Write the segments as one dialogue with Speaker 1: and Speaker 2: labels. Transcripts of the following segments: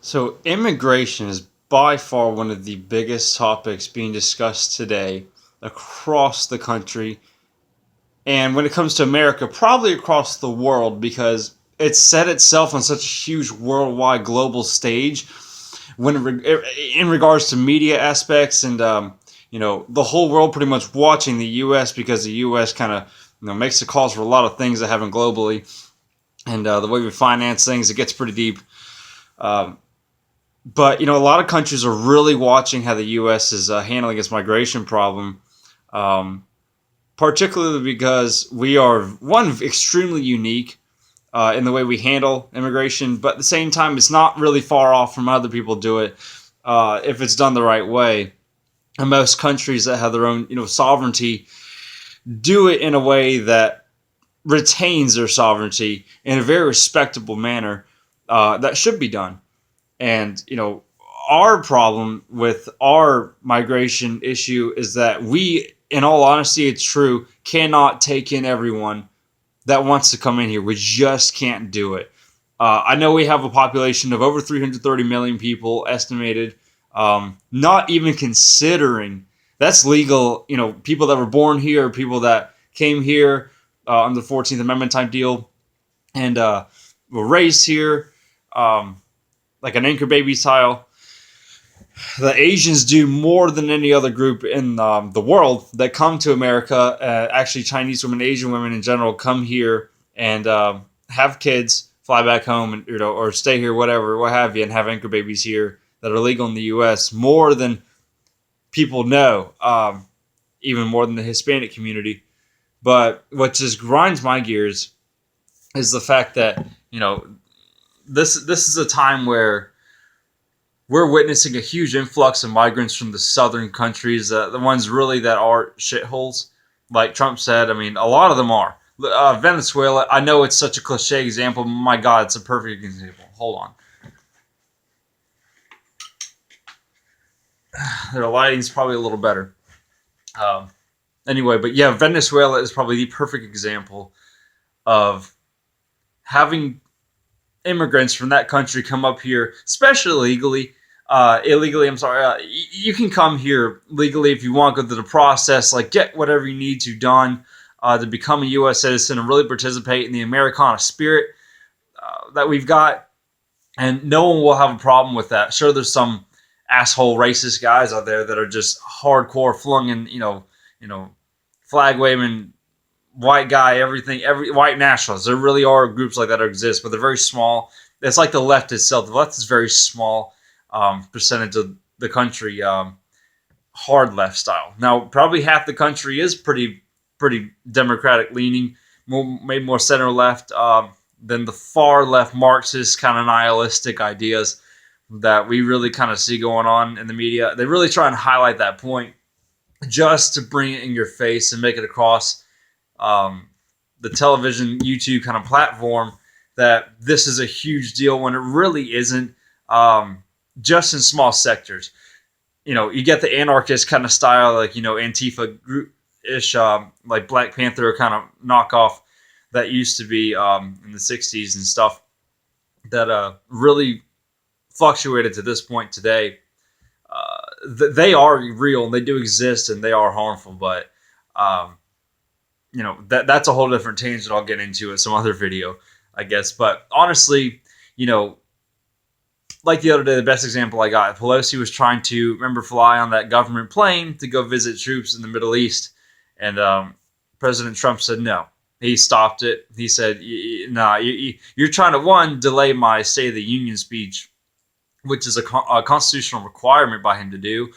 Speaker 1: So, immigration is by far one of the biggest topics being discussed today across the country. And when it comes to America, probably across the world, because it's set itself on such a huge worldwide global stage in regards to media aspects and, the whole world pretty much watching the U.S. because the U.S. kind of, makes the calls for a lot of things that happen globally. And the way we finance things, it gets pretty deep. Um, But a lot of countries are really watching how the U.S. is handling its migration problem, um, particularly because we are one extremely unique in the way we handle immigration. But at the same time, it's not really far off from how other people do it if it's done the right way. And most countries that have their own sovereignty do it in a way that retains their sovereignty in a very respectable manner that should be done. And, our problem with our migration issue is that we, in all honesty, it's true, cannot take in everyone that wants to come in here. We just can't do it. I know we have a population of over 330 million people estimated, not even considering that's legal, people that were born here, people that came here under the 14th Amendment type deal and were raised here, like an anchor baby style. The Asians do more than any other group in the world that come to America. Actually, Chinese women, Asian women in general, come here and have kids, fly back home, and or stay here, whatever, what have you, and have anchor babies here that are legal in the U.S. more than people know, even more than the Hispanic community. But what just grinds my gears is the fact that this is a time where we're witnessing a huge influx of migrants from the southern countries, the ones really that are shitholes. Like Trump said, I mean, a lot of them are. Venezuela, I know it's such a cliche example. My God, it's a perfect example. Hold on. Their lighting's probably a little better. Um, anyway, but yeah, Venezuela is probably the perfect example of having immigrants from that country come up here, especially illegally. Illegally, I'm sorry. You can come here legally if you want. Go through the process, like get whatever you need to done to become a U.S. citizen and really participate in the Americana spirit that we've got. And no one will have a problem with that. Sure, there's some asshole racist guys out there that are just hardcore flung flag waving white guy, every white nationalists. There really are groups like that exist, but they're very small. It's like the left itself. The left is very small percentage of the country, hard left style. Now, probably half the country is pretty Democratic leaning, maybe more center left than the far left Marxist kind of nihilistic ideas that we really kind of see going on in the media. They really try and highlight that point just to bring it in your face and make it across um, the television, YouTube kind of platform that this is a huge deal when it really isn't. Just in small sectors, you get the anarchist kind of style, like Antifa group ish, like Black Panther kind of knockoff that used to be in the '60s and stuff that really fluctuated to this point today. They are real and they do exist and they are harmful, but um, that's a whole different tangent I'll get into in some other video, I guess. But honestly, you know, like the other day, the best example I got, Pelosi was trying to remember fly on that government plane to go visit troops in the Middle East, and President Trump said no. He stopped it. He said, "Nah, you're trying to one delay my State of the Union speech, which is a constitutional requirement by him to do.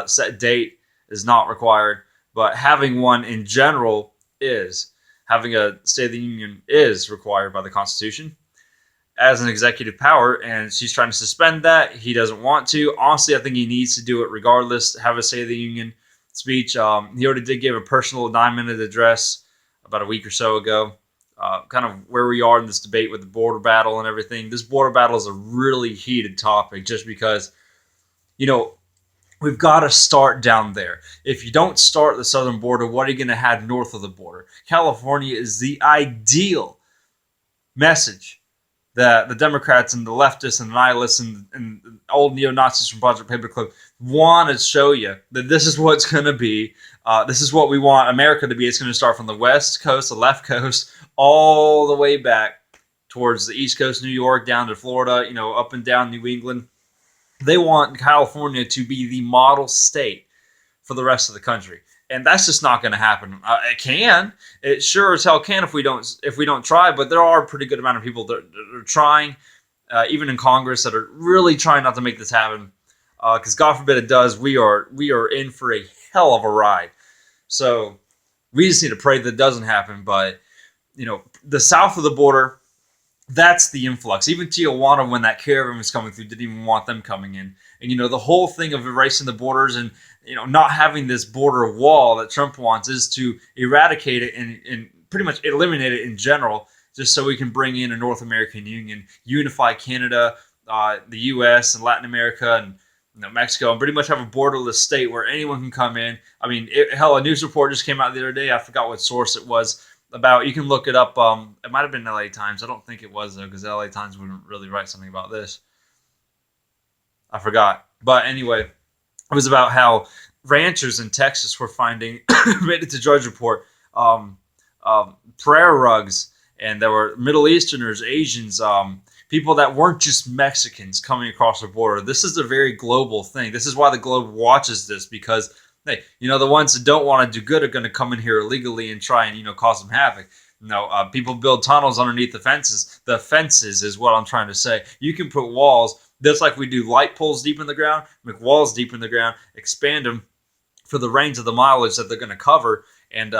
Speaker 1: Set date is not required, but having one in general is. Having a State of the Union is required by the Constitution as an executive power, and she's trying to suspend that. He doesn't want to. Honestly, I think he needs to do it regardless. Have a State of the Union speech. He already did give a personal 9-minute address about a week or so ago. Kind of where we are in this debate with the border battle and everything. This border battle is a really heated topic just because, you know, we've got to start down there. If you don't start at the southern border, what are you going to have north of the border? California is the ideal message that the Democrats and the leftists and the nihilists and old neo-Nazis from Project Paperclip want to show you that this is what's going to be. This is what we want America to be. It's going to start from the West Coast, the left coast, all the way back towards the East Coast, New York, down to Florida, up and down New England. They want California to be the model state for the rest of the country. And that's just not going to happen. It can. It sure as hell can if we don't try. But there are a pretty good amount of people that are trying, even in Congress, that are really trying not to make this happen. Because God forbid it does, we are in for a hell of a ride. So we just need to pray that it doesn't happen. But the south of the border, that's the influx. Even Tijuana, when that caravan was coming through, didn't even want them coming in. And the whole thing of erasing the borders and not having this border wall that Trump wants is to eradicate it and pretty much eliminate it in general, just so we can bring in a North American Union, unify Canada, the U.S. and Latin America and Mexico, and pretty much have a borderless state where anyone can come in. I mean, hell, a news report just came out the other day. I forgot what source it was about. You can look it up. It might have been LA Times. I don't think it was, though, because LA Times wouldn't really write something about this. I forgot. But anyway, it was about how ranchers in Texas were finding, made it to Drudge Report, prayer rugs, and there were Middle Easterners, Asians, people that weren't just Mexicans coming across the border. This is a very global thing. This is why the globe watches this, because hey, the ones that don't want to do good are going to come in here illegally and try and cause some havoc. People build tunnels underneath the fences. The fences is what I'm trying to say. You can put walls. Just like we do light poles deep in the ground, make walls deep in the ground, expand them for the range of the mileage that they're going to cover. And,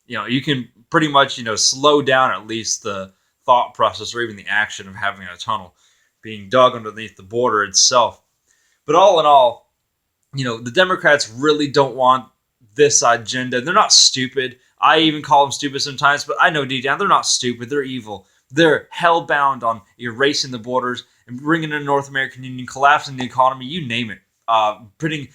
Speaker 1: you can pretty much, slow down at least the thought process or even the action of having a tunnel being dug underneath the border itself. But all in all, the Democrats really don't want this agenda. They're not stupid. I even call them stupid sometimes, but I know deep down they're not stupid. They're evil. They're hell-bound on erasing the borders and bringing in a North American Union, collapsing the economy, you name it. Putting,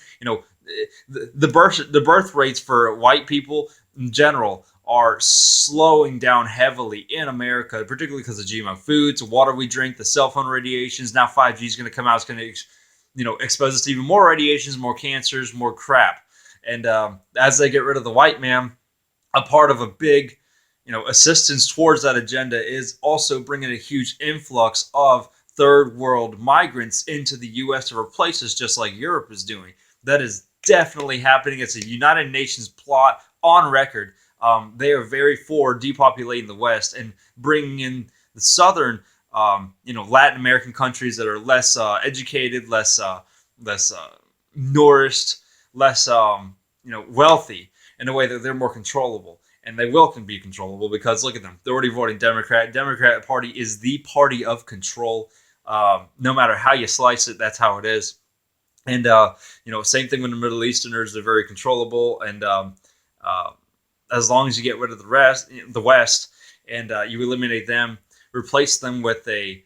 Speaker 1: the birth rates for white people in general are slowing down heavily in America, particularly because of GMO foods, the water we drink, the cell phone radiations. Now 5G is going to come out. It's going to, expose us to even more radiations, more cancers, more crap. And as they get rid of the white man, a part of a big assistance towards that agenda is also bringing a huge influx of third world migrants into the U.S. to replace us, just like Europe is doing. That is definitely happening. It's a United Nations plot on record. They are very for depopulating the West and bringing in the southern, Latin American countries that are less educated, less nourished, less, wealthy in a way that they're more controllable. And they can be controllable because look at them. They're already voting Democrat. Democrat Party is the party of control. No matter how you slice it, that's how it is. And, same thing with the Middle Easterners. They're very controllable. And as long as you get rid of the West, and you eliminate them, replace them with a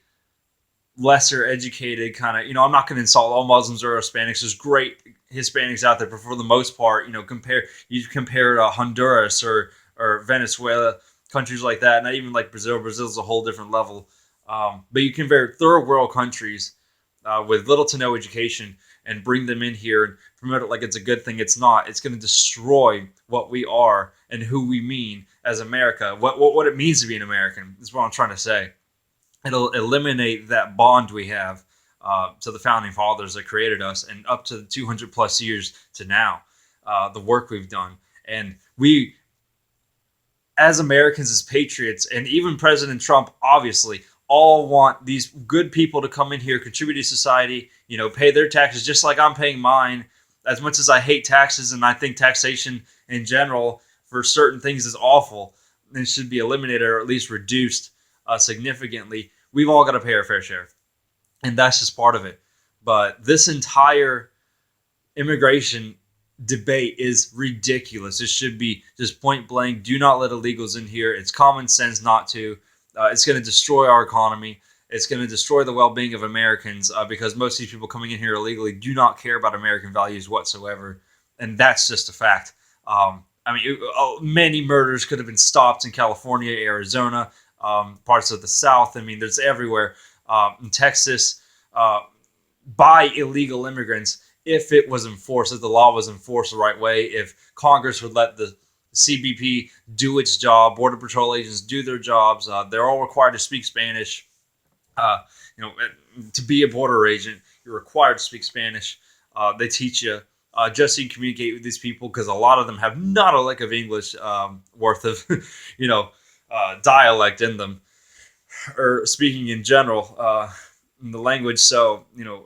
Speaker 1: lesser educated kind of, I'm not going to insult all Muslims or Hispanics. There's great Hispanics out there, but for the most part, compare to Honduras or Venezuela, countries like that, not even like Brazil. Brazil's a whole different level. But you compare third world countries with little to no education and bring them in here and promote it like it's a good thing. It's not. It's going to destroy what we are and who we mean as America. What it means to be an American is what I'm trying to say. It'll eliminate that bond we have to the founding fathers that created us, and up to 200 plus years to now, the work we've done. And we, as Americans, as patriots, and even President Trump, obviously, all want these good people to come in here, contribute to society, pay their taxes just like I'm paying mine. As much as I hate taxes and I think taxation in general for certain things is awful and should be eliminated or at least reduced significantly, we've all got to pay our fair share. And that's just part of it. But this entire immigration debate is ridiculous. It should be just point blank. Do not let illegals in here. It's common sense not to. It's going to destroy our economy. It's going to destroy the well-being of Americans because most of these people coming in here illegally do not care about American values whatsoever. And that's just a fact. Many murders could have been stopped in California, Arizona, parts of the South. I mean, there's everywhere. In Texas, by illegal immigrants, if it was enforced, if the law was enforced the right way, if Congress would let the CBP do its job, Border Patrol agents do their jobs, they're all required to speak Spanish. Uh, you know, to be a border agent, you're required to speak Spanish. They teach you just so you can communicate with these people, because a lot of them have not a lick of English worth of, you know, dialect in them, or speaking in general in the language. So, you know,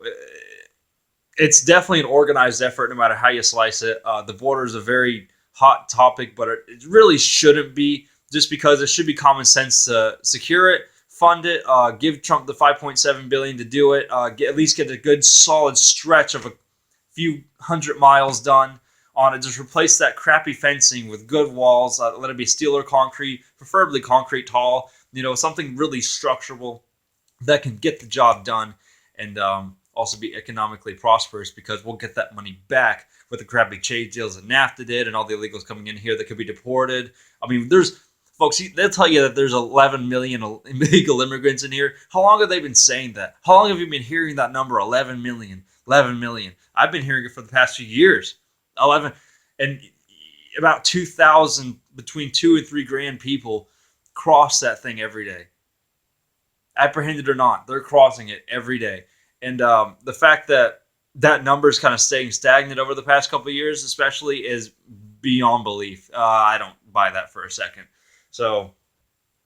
Speaker 1: it's definitely an organized effort no matter how you slice it. The border is a very hot topic, but it really shouldn't be, just because it should be common sense to secure it, fund it, give Trump the $5.7 billion to do it, at least get a good solid stretch of a few hundred miles done on it. Just replace that crappy fencing with good walls. Let it be steel or concrete, preferably concrete tall. You know, something really structural that can get the job done, and also be economically prosperous, because we'll get that money back with the crappy trade deals that NAFTA did and all the illegals coming in here that could be deported. I mean, there's folks, they'll tell you that there's 11 million illegal immigrants in here. How long have they been saying that? How long have you been hearing that number, 11 million? 11 million. I've been hearing it for the past few years. 11, and about 2,000, between 2 and 3 grand people cross that thing every day. Apprehended or not, they're crossing it every day. And the fact that that number is kind of staying stagnant over the past couple of years, especially, is beyond belief. I don't buy that for a second. So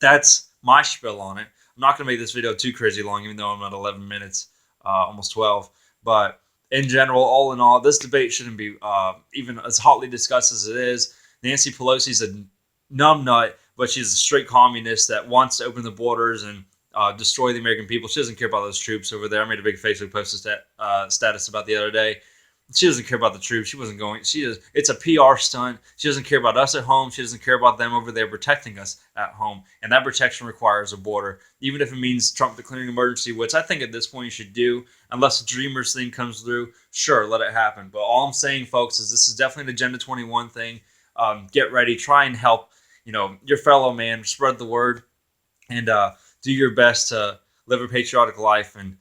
Speaker 1: that's my spiel on it. I'm not going to make this video too crazy long, even though I'm at 11 minutes, almost 12. But in general, all in all, this debate shouldn't be even as hotly discussed as it is. Nancy Pelosi's a numbnut, but she's a straight communist that wants to open the borders and destroy the American people. She doesn't care about those troops over there. I made a big Facebook post status about the other day. She doesn't care about the troops. She wasn't going. It's a PR stunt. She doesn't care about us at home. She doesn't care about them over there protecting us at home. And that protection requires a border, even if it means Trump declaring emergency, which I think at this point you should do, unless the Dreamers thing comes through. Sure, let it happen. But all I'm saying, folks, is this is definitely an Agenda 21 thing. Get ready. Try and help, your fellow man. Spread the word, and do your best to live a patriotic life, and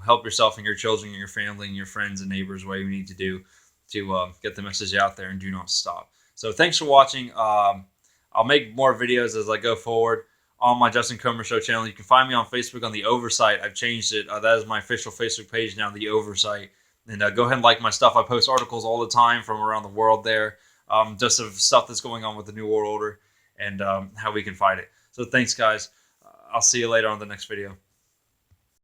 Speaker 1: help yourself and your children and your family and your friends and neighbors what you need to do to get the message out there, and do not stop. So thanks for watching. I'll make more videos as I go forward on my Justin Comer Show channel. You can find me on Facebook on The Oversight. I've changed it. That is my official Facebook page now, The Oversight. And go ahead and like my stuff. I post articles all the time from around the world there, just of stuff that's going on with the New World Order and how we can fight it. So thanks, guys. I'll see you later on the next video.